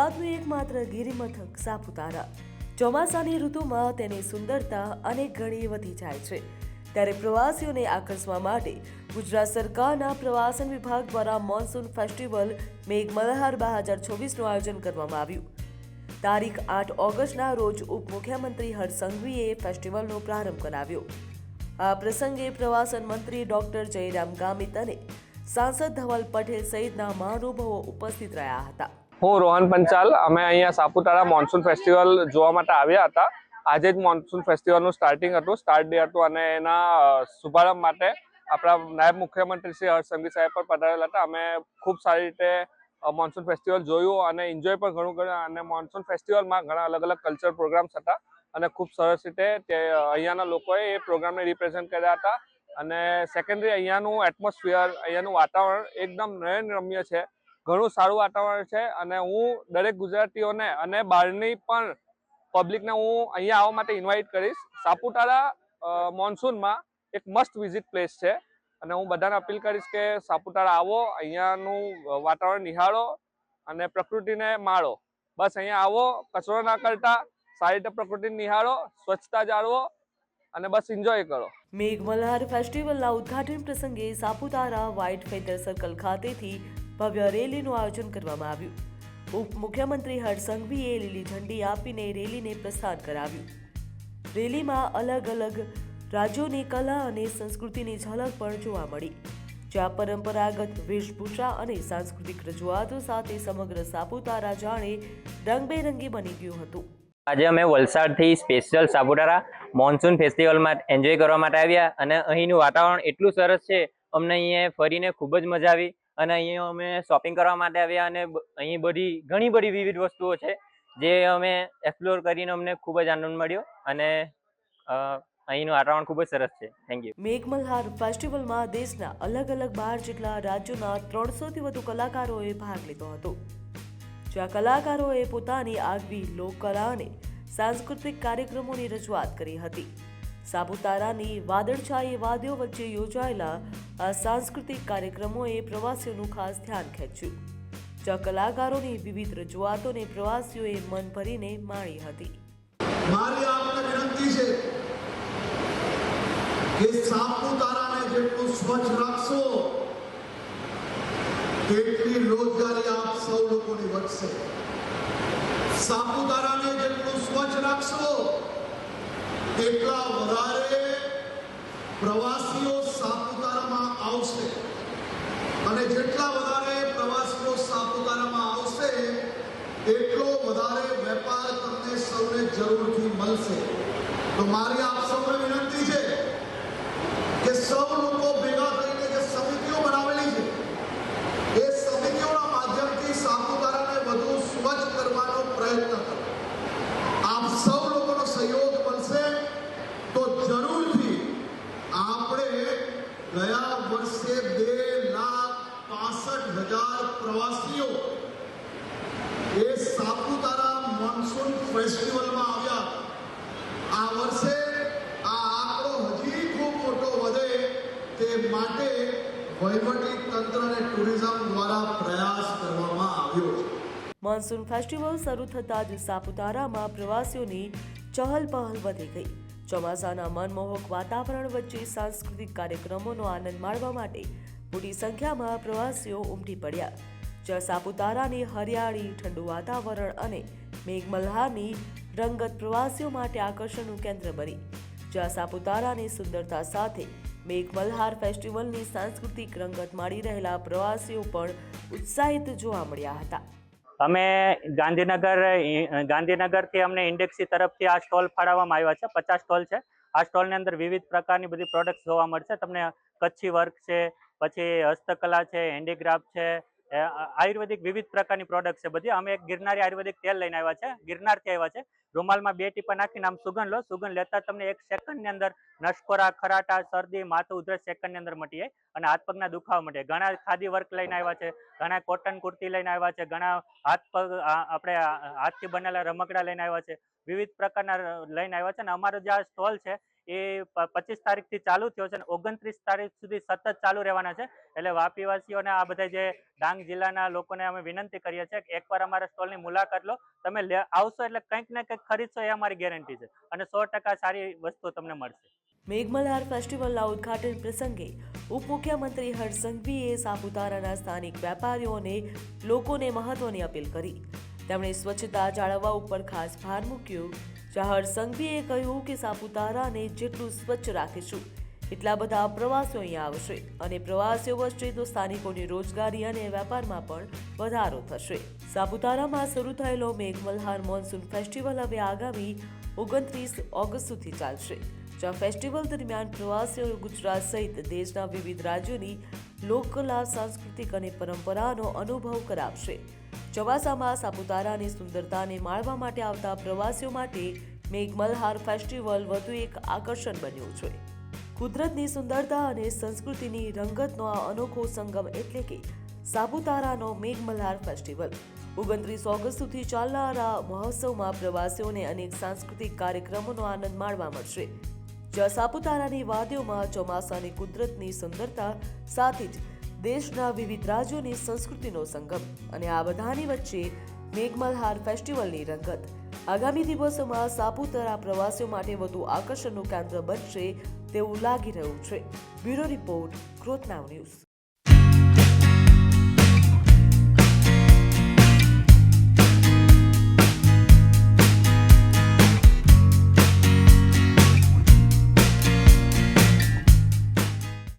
ગુજરાતનું એકમાત્ર ગિરિમથક સાપુતારા ચોમાસાની ઋતુમાં તેની સુંદરતા અનેક ગણી વધી જાય છે। ત્યારે પ્રવાસીઓને આકર્ષવા માટે ગુજરાત સરકારના પ્રવાસન વિભાગ દ્વારા મોન્સૂન ફેસ્ટિવલ મેઘમલ્હાર 2024નું આયોજન કરવામાં આવ્યું। તારીખ 8 ઓગસ્ટના રોજ ઉપમુખ્યમંત્રી હર્ષ સંઘવીએ ફેસ્ટિવલનો પ્રારંભ કરાવ્યો। આ પ્રસંગે પ્રવાસન મંત્રી ડોક્ટર જયરામ ગામિત અને सांसद धवल पटेल सहित महानुभावो उपस्थित रहा था। હું રોહન પંચાલ અમે અહીંયા સાપુતારા મોન્સૂન ફેસ્ટિવલ જોવા માટે આવ્યા હતા। આજે જ મોન્સૂન ફેસ્ટિવલનું સ્ટાર્ટ ડે હતું અને એના શુભારંભ માટે આપણા નાયબ મુખ્યમંત્રી શ્રી હર્ષ સંઘવી સાહેબ પણ પધારેલા હતા। અમે ખૂબ સારી રીતે મોન્સૂન ફેસ્ટિવલ જોયું અને એન્જોય પણ ઘણું કર્યું અને મોન્સૂન ફેસ્ટિવલમાં ઘણા અલગ અલગ કલ્ચર પ્રોગ્રામ્સ હતા અને ખૂબ સરસ રીતે અહીંયાના લોકોએ એ પ્રોગ્રામને રિપ્રેઝેન્ટ કર્યા હતા। અને સેકન્ડરી અહીંયાનું એટમોસ્ફિયર, અહીંયાનું વાતાવરણ એકદમ નયનરમ્ય છે, ઘણું સારું વાતાવરણ છે અને હું દરેક ગુજરાતીઓને અને બહારની પણ પબ્લિકને હું અહીંયા આવવા માટે ઇન્વાઇટ કરીશ। સાપુતારા મોન્સૂનમાં એક મસ્ટ વિઝિટ પ્લેસ છે અને હું બધાને અપીલ કરીશ કે સાપુતારા આવો, અહીંયાનું વાતાવરણ નિહાળો અને પ્રકૃતિને માણો। બસ અહીંયા આવો, કચરો ના કરતા, સારી રીતે પ્રકૃતિને નિહાળો, સ્વચ્છતા જાળવો અને બસ એન્જોય કરો। મેઘમલ્હાર ફેસ્ટિવલના ઉદ્ઘાટન પ્રસંગે સાપુતારા વ્હાઇટ ફેધર સર્કલ ખાતેથી ભવ્ય રેલીનું આયોજન કરવામાં આવ્યું। ઉપમુખ્યમંત્રી હર્ષ સંઘવીએ લીલી ઝંડી આપીને રેલીને પ્રસ્થાન કરાવ્યું। રેલીમાં અલગ અલગ રાજ્યોની કલા અને સંસ્કૃતિની ઝલક પણ જોવા મળી, જ્યાં પરંપરાગત વેશભૂષા અને સાંસ્કૃતિક રજૂઆતો સાથે સમગ્ર સાપુતારા જાણે રંગબેરંગી બની ગયું હતું। આજે અમે વલસાડથી સ્પેશિયલ સાપુતારા મોન્સૂન ફેસ્ટિવલમાં એન્જોય કરવા માટે આવ્યા અને અહીંનું વાતાવરણ એટલું સરસ છે, અમને અહીંયા ફરીને ખૂબ જ મજા આવી અને અહીંયા અમે શોપિંગ કરવા માટે આવ્યા અને અહીં ઘણી બધી વિવિધ વસ્તુઓ છે જે અમે એક્સપ્લોર કરીને અમને ખૂબ જ આનંદ મળ્યો અને અહીંનું વાતાવરણ ખૂબ જ સરસ છે। Thank you. મેઘમલ્હાર ફેસ્ટિવલમાં દેશના અલગ અલગ 12 જેટલા રાજ્યોના 300થી વધુ કલાકારોએ ભાગ લીધો હતો, જ્યાં કલાકારોએ પોતાની આગવી લોકકલા અને સાંસ્કૃતિક કાર્યક્રમોની રજૂઆત કરી હતી। સાપુતારાની વાદળછાઈ વાદીઓ વચ્ચે યોજાયેલા આ સાંસ્કૃતિક કાર્યક્રમોએ પ્રવાસીઓનું ખાસ ધ્યાન ખેંચ્યું, જ્યાં કલાકારોની વિવિધ રજૂઆતોને પ્રવાસીઓએ મન ભરીને માણી હતી। મારી આપને વિનંતી છે કે સાપુતારાને જેટલું સ્વચ્છ રાખશો તેટલી રોજગારી આપ સૌ લોકોની વધશે। સાપુતારાને જેટલું સ્વચ્છ રાખશો એટલા વધારે પ્રવાસીઓ સાપુતારામાં આવશે અને જેટલા વધારે પ્રવાસીઓ સાપુતારામાં આવશે એટલો વધારે વેપાર તમને સૌને જરૂરથી મળશે। તો મારી આપ સૌને વિનંતી છે કે સૌ લોકો ભેગા થઈને જે સમિતિઓ બનાવેલી છે એ સમિતિઓના માધ્યમથી સાપુતારાને વધુ સ્વચ્છ કરવાનો પ્રયત્ન કરો। આપ સૌ લોકોનો સહયોગ મળશે તો જરૂરથી આપણે ગયા વર્ષે 2,65,000 પ્રવાસીઓ એ સાપુતારા મોન્સૂન ફેસ્ટિવલમાં આવ્યા। આ વર્ષે આ આંકડો હજી ખૂબ મોટો વધે તે માટે વહીવટી તંત્ર અને ટુરિઝમ દ્વારા પ્રયાસ કરવામાં આવ્યો છે। મોન્સૂન ફેસ્ટિવલ શરૂ થતાં જ સાપુતારામાં પ્રવાસીઓની ચહલપહલ વધી ગઈ। ચોમાસાના મનમોહક વાતાવરણ વચ્ચે સાંસ્કૃતિક કાર્યક્રમોનો આનંદ માણવા માટે મોટી સંખ્યામાં પ્રવાસીઓ ઉમટી પડ્યા, જ્યાં સાપુતારાની હરિયાળી, ઠંડુ વાતાવરણ અને મેઘમલ્હારની રંગત પ્રવાસીઓ માટે આકર્ષણનું કેન્દ્ર બની, જ્યાં સાપુતારાની સુંદરતા સાથે મેઘમલ્હાર ફેસ્ટિવલની સાંસ્કૃતિક રંગત માણી રહેલા પ્રવાસીઓ પણ ઉત્સાહિત જોવા મળ્યા હતા। અમે ગાંધીનગરથી અમને ઇન્ડેક્સી તરફથી આ સ્ટોલ ફાળવવામાં આવ્યા છે। 50 સ્ટોલ છે। આ સ્ટોલની અંદર વિવિધ પ્રકારની બધી પ્રોડક્ટ્સ જોવા મળશે તમને। કચ્છી વર્ક છે, પછી હસ્તકલા છે, હેન્ડીક્રાફ્ટ છે, આયુર્વેદિક વિવિધ પ્રકારની પ્રોડક્ટ છે બધી। અમે એક ગિરનારી આયુર્વેદિક તેલ લઈને આવ્યા છે, ગિરનારથી આવ્યા છે, રૂમાલમાં 2 ટીપા નાખીને આમ સુગંધ લો. સુગંધ લેતા તમને 1 સેકન્ડની અંદર નસકોરા, ખરાટા, શરદી, માથું, ઉધરસ સેકન્ડની અંદર મટી જાય અને હાથ પગના દુખાવા મટે. ઘણા ખાદી વર્ક લઈને આવ્યા છે, ઘણા કોટન કુર્તી લઈને આવ્યા છે, ઘણા હાથ પગ આપણે હાથથી બનેલા રમકડા લઈને આવ્યા છે, વિવિધ પ્રકારના લઈને આવ્યા છે. અને અમારો જે આ સ્ટોલ છે એ 25 તારીખથી ચાલુ થયો છે અને 29 તારીખ સુધી સતત ચાલુ રહેવાના છે. એટલે વાપીવાસીઓને આ બધા જે ડાંગ જિલ્લાના લોકોને અમે વિનંતી કરીએ છીએ કે એકવાર અમારા સ્ટોલની મુલાકાત લો. તમે આવશો એટલે કંઈક ને કંઈક ખરીદશો એ અમારી ગેરંટી છે અને 100% સારી વસ્તુ તમને મળશે. મેઘમલ્હાર ફેસ્ટિવલના ઉદ્ઘાટન પ્રસંગે ઉપમુખ્યમંત્રી હર્ષ સંઘવીએ સાપુતારાના સ્થાનિક વેપારીઓને લોકોને મહત્વની અપીલ કરી. તેમણે સ્વચ્છતા જાળવવા ઉપર ખાસ ભાર મૂક્યો. હર્ષ સંઘવીએ કહ્યું કે સાપુતારાને જેટલું સ્વચ્છ રાખીશું એટલા બધા પ્રવાસીઓ અહીંયા આવશે અને પ્રવાસીઓ વધશે તો સ્થાનિકોની રોજગારી અને વેપારમાં પણ વધારો થશે. સાપુતારામાં શરૂ થયેલો મેઘમલ્હાર મોન્સૂન ફેસ્ટિવલ હવે આગામી 29 ઓગસ્ટ સુધી ચાલશે. જ્યાં ફેસ્ટિવલ દરમિયાન પ્રવાસીઓ ગુજરાત સહિત દેશના વિવિધ રાજ્યોની લોકકલા, સાંસ્કૃતિક અને પરંપરાનો અનુભવ કરાવશે. ચોમાસામાં સાપુતારાની સુંદરતાને માણવા માટે આવતા પ્રવાસીઓ માટે મેઘમલ્હાર ફેસ્ટિવલ વધુ એક આકર્ષણ બન્યું છે. કુદરતની સુંદરતા અને સંસ્કૃતિની રંગતનો આ અનોખો સંગમ એટલે કે સાપુતારાનો મેઘમલ્હાર ફેસ્ટિવલ. 29 ઓગસ્ટ સુધી ચાલનારા મહોત્સવમાં પ્રવાસીઓને અનેક સાંસ્કૃતિક કાર્યક્રમોનો આનંદ માણવા મળશે. જ્યાં સાપુતારાની વાદીઓમાં ચોમાસાની કુદરતની સુંદરતા સાથે જ દેશના વિવિધ રાજ્યોની સંસ્કૃતિનો સંગમ અને આ બધાની વચ્ચે મેઘમલ્હાર ફેસ્ટિવલની રંગત. આગામી દિવસોમાં સાપુતારા પ્રવાસીઓ માટે વધુ આકર્ષણનું કેન્દ્ર બનશે તેવું લાગી રહ્યું છે. બ્યુરો રિપોર્ટ, ગ્રોથ નાવ ન્યૂઝ.